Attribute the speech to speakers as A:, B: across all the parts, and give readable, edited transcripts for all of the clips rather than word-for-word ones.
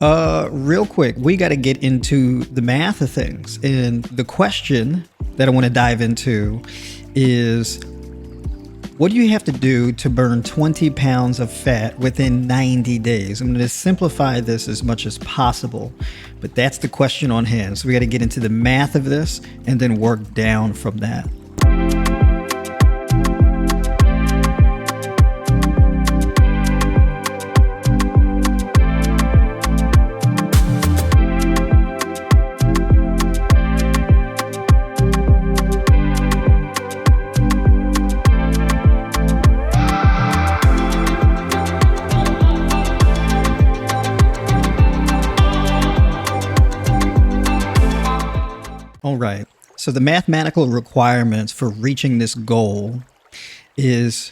A: Real quick, we got to get into the math of things. And the question that I want to dive into is, what do you have to do to burn 20 pounds of fat within 90 days? I'm going to simplify this as much as possible, but that's the question on hand. So we got to get into the math of this and then work down from that. All right. So the mathematical requirements for reaching this goal is,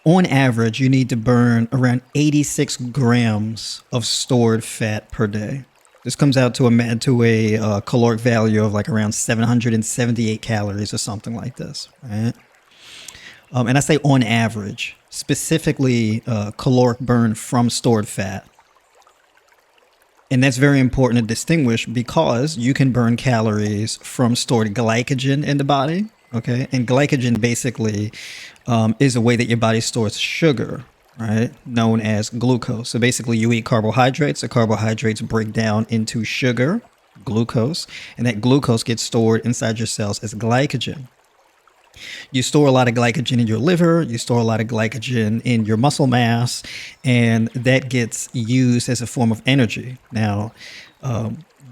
A: on average, you need to burn around 86 grams of stored fat per day. This comes out to a caloric value of like around 778 calories or something like this, right? And I say on average, specifically caloric burn from stored fat. And that's very important to distinguish because you can burn calories from stored glycogen in the body, okay? And glycogen basically is a way that your body stores sugar, right? Known as glucose. So basically you eat carbohydrates, the carbohydrates break down into sugar, glucose, and that glucose gets stored inside your cells as glycogen. You store a lot of glycogen in your liver, you store a lot of glycogen in your muscle mass, and that gets used as a form of energy. Now,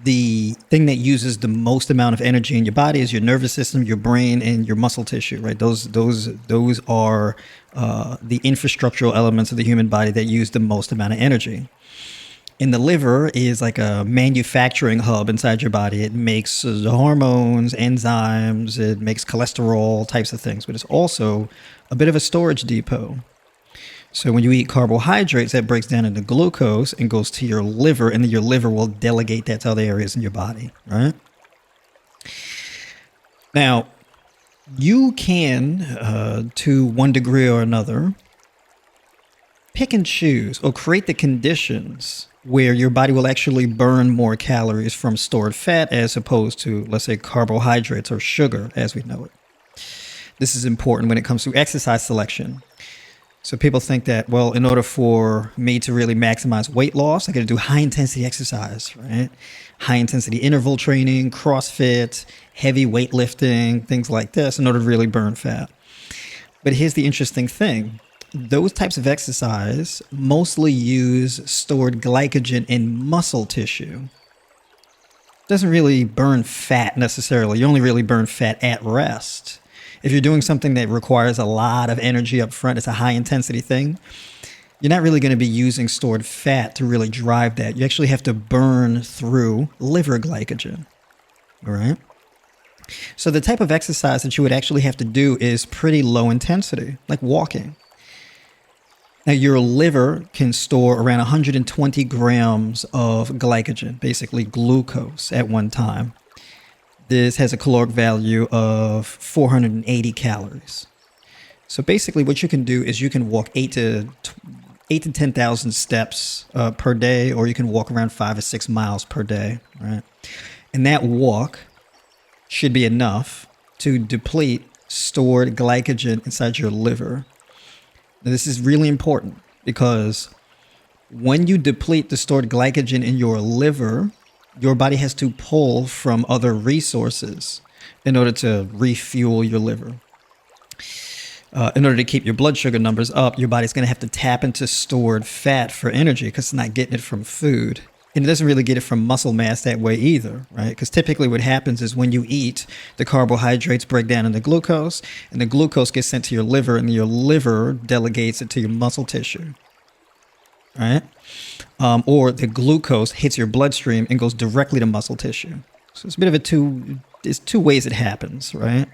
A: the thing that uses the most amount of energy in your body is your nervous system, your brain, and your muscle tissue, right? Those are the infrastructural elements of the human body that use the most amount of energy. And the liver is like a manufacturing hub inside your body. It makes hormones, enzymes, it makes cholesterol, types of things, but it's also a bit of a storage depot. So when you eat carbohydrates, that breaks down into glucose and goes to your liver, and then your liver will delegate that to other areas in your body, right? Now, you can, to one degree or another, pick and choose or create the conditions where your body will actually burn more calories from stored fat as opposed to, let's say, carbohydrates or sugar as we know it. This is important when it comes to exercise selection. So people think that, well, in order for me to really maximize weight loss, I got to do high intensity exercise, right? High intensity interval training, CrossFit, heavy weightlifting, things like this in order to really burn fat. But here's the interesting thing. Those types of exercise mostly use stored glycogen in muscle tissue. It doesn't really burn fat necessarily. You only really burn fat at rest. If you're doing something that requires a lot of energy up front, it's a high intensity thing, you're not really going to be using stored fat to really drive that. You actually have to burn through liver glycogen, all right? So the type of exercise that you would actually have to do is pretty low intensity, like walking. Now, your liver can store around 120 grams of glycogen, basically glucose, at one time. This has a caloric value of 480 calories. So basically what you can do is you can walk 8 to 10,000 steps per day, or you can walk around 5 or 6 miles per day, right? And that walk should be enough to deplete stored glycogen inside your liver. Now, this is really important because when you deplete the stored glycogen in your liver, your body has to pull from other resources in order to refuel your liver. In order to keep your blood sugar numbers up, your body's going to have to tap into stored fat for energy because it's not getting it from food. And it doesn't really get it from muscle mass that way either, right? Because typically what happens is when you eat, the carbohydrates break down into glucose, and the glucose gets sent to your liver, and your liver delegates it to your muscle tissue, right? Or the glucose hits your bloodstream and goes directly to muscle tissue. So it's a bit of there's two ways it happens, right?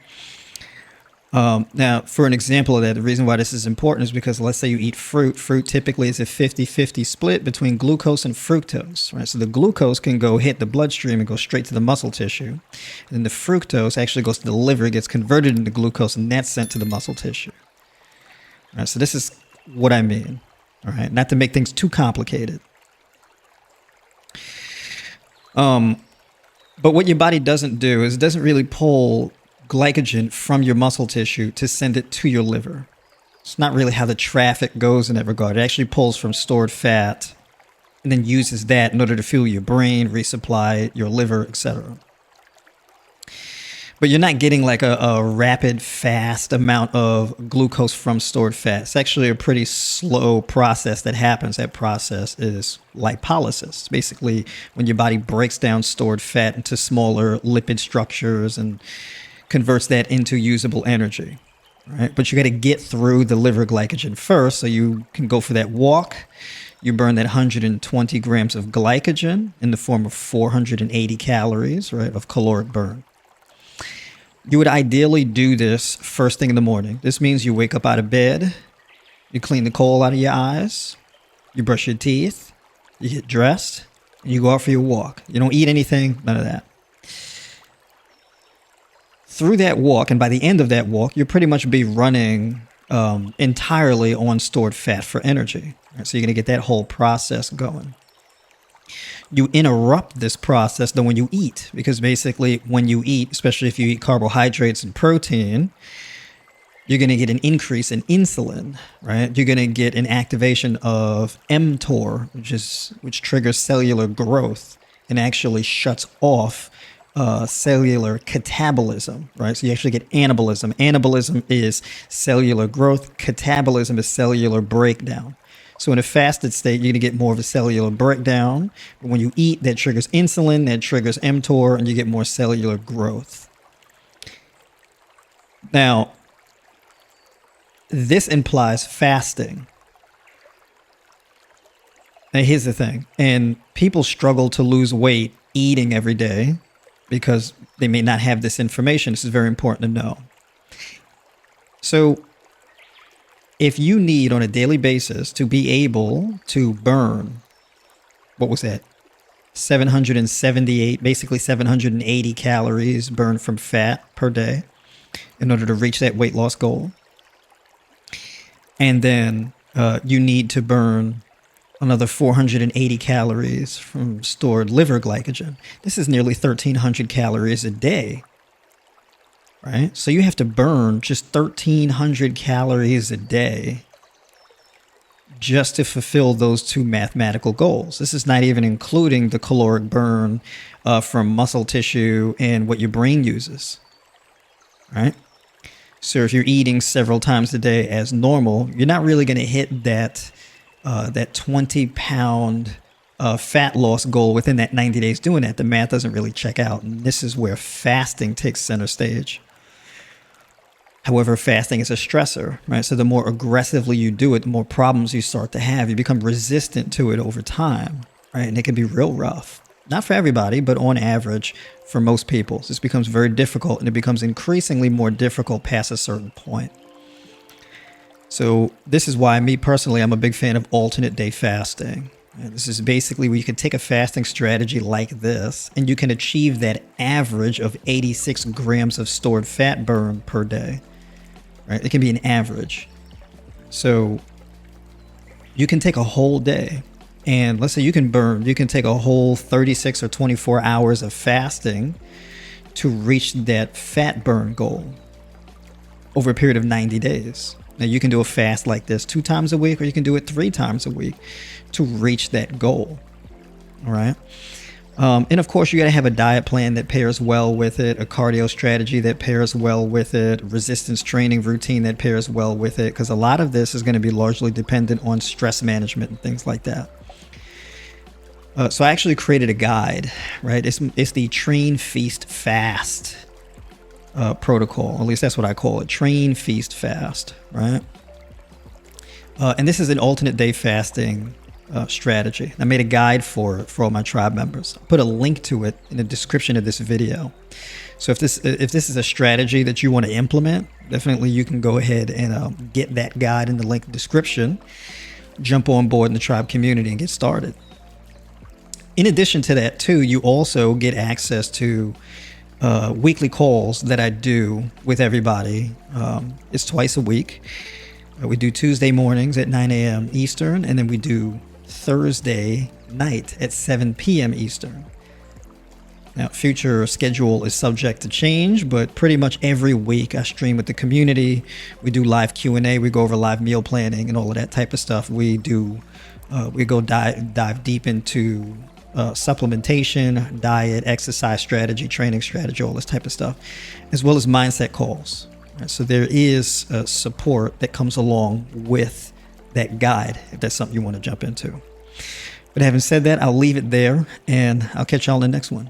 A: Now, for an example of that, the reason why this is important is because let's say you eat fruit. Fruit typically is a 50-50 split between glucose and fructose, right? So the glucose can go hit the bloodstream and go straight to the muscle tissue. And then the fructose actually goes to the liver, gets converted into glucose, and that's sent to the muscle tissue. All right, so this is what I mean, all right? Not to make things too complicated. But what your body doesn't do is it doesn't really pull glycogen from your muscle tissue to send it to your liver. It's not really how the traffic goes in that regard. It actually pulls from stored fat and then uses that in order to fuel your brain, resupply your liver, etc. But you're not getting like a rapid, fast amount of glucose from stored fat. It's actually a pretty slow process that happens. That process is lipolysis. Basically, when your body breaks down stored fat into smaller lipid structures and converts that into usable energy. Right? But you got to get through the liver glycogen first, so you can go for that walk. You burn that 120 grams of glycogen in the form of 480 calories, right, of caloric burn. You would ideally do this first thing in the morning. This means you wake up out of bed, you clean the coal out of your eyes, you brush your teeth, you get dressed, and you go out for your walk. You don't eat anything, none of that. Through that walk, and by the end of that walk, you'll pretty much be running entirely on stored fat for energy. Right? So you're going to get that whole process going. You interrupt this process though when you eat, because basically when you eat, especially if you eat carbohydrates and protein, you're going to get an increase in insulin, right? You're going to get an activation of mTOR, which triggers cellular growth and actually shuts off cellular catabolism, right? So you actually get anabolism. Anabolism is cellular growth. Catabolism is cellular breakdown. So in a fasted state, you're going to get more of a cellular breakdown. But when you eat, that triggers insulin, that triggers mTOR, and you get more cellular growth. Now, this implies fasting. Now, here's the thing. And people struggle to lose weight eating every day because they may not have this information. This is very important to know. So if you need on a daily basis to be able to burn, what was that? 778, basically 780 calories burned from fat per day in order to reach that weight loss goal. And then you need to burn another 480 calories from stored liver glycogen. This is nearly 1,300 calories a day. Right? So you have to burn just 1,300 calories a day just to fulfill those two mathematical goals. This is not even including the caloric burn from muscle tissue and what your brain uses. Right? So if you're eating several times a day as normal, you're not really going to hit that 20-pound fat loss goal within that 90 days doing that. The math doesn't really check out. And this is where fasting takes center stage. However, fasting is a stressor, right? So the more aggressively you do it, the more problems you start to have. You become resistant to it over time, right? And it can be real rough. Not for everybody, but on average, for most people. This becomes very difficult, and it becomes increasingly more difficult past a certain point. So this is why me personally, I'm a big fan of alternate day fasting. And this is basically where you can take a fasting strategy like this, and you can achieve that average of 86 grams of stored fat burn per day. Right? It can be an average. So you can take a whole day, and let's say you can take a whole 36 or 24 hours of fasting to reach that fat burn goal over a period of 90 days. Now you can do a fast like this 2 times a week, or you can do it 3 times a week to reach that goal. All right. And of course, you got to have a diet plan that pairs well with it, a cardio strategy that pairs well with it, resistance training routine that pairs well with it, because a lot of this is going to be largely dependent on stress management and things like that. So I actually created a guide, right? It's the Train, Feast, Fast protocol. At least that's what I call it. Train, Feast, Fast, right? And this is an alternate day fasting strategy. I made a guide for all my tribe members. I'll put a link to it in the description of this video. So if this is a strategy that you want to implement, definitely you can go ahead and get that guide in the link description. Jump on board in the tribe community and get started. In addition to that, too, you also get access to weekly calls that I do with everybody. It's twice a week. We do Tuesday mornings at 9 a.m. Eastern, and then we do Thursday night at 7 p.m. Eastern. Now, future schedule is subject to change, but pretty much every week I stream with the community. We do live Q&A. We go over live meal planning and all of that type of stuff. We go dive deep into supplementation, diet, exercise strategy, training strategy, all this type of stuff, as well as mindset calls. Right, so there is support that comes along with that guide if that's something you want to jump into. But having said that, I'll leave it there, and I'll catch y'all in the next one.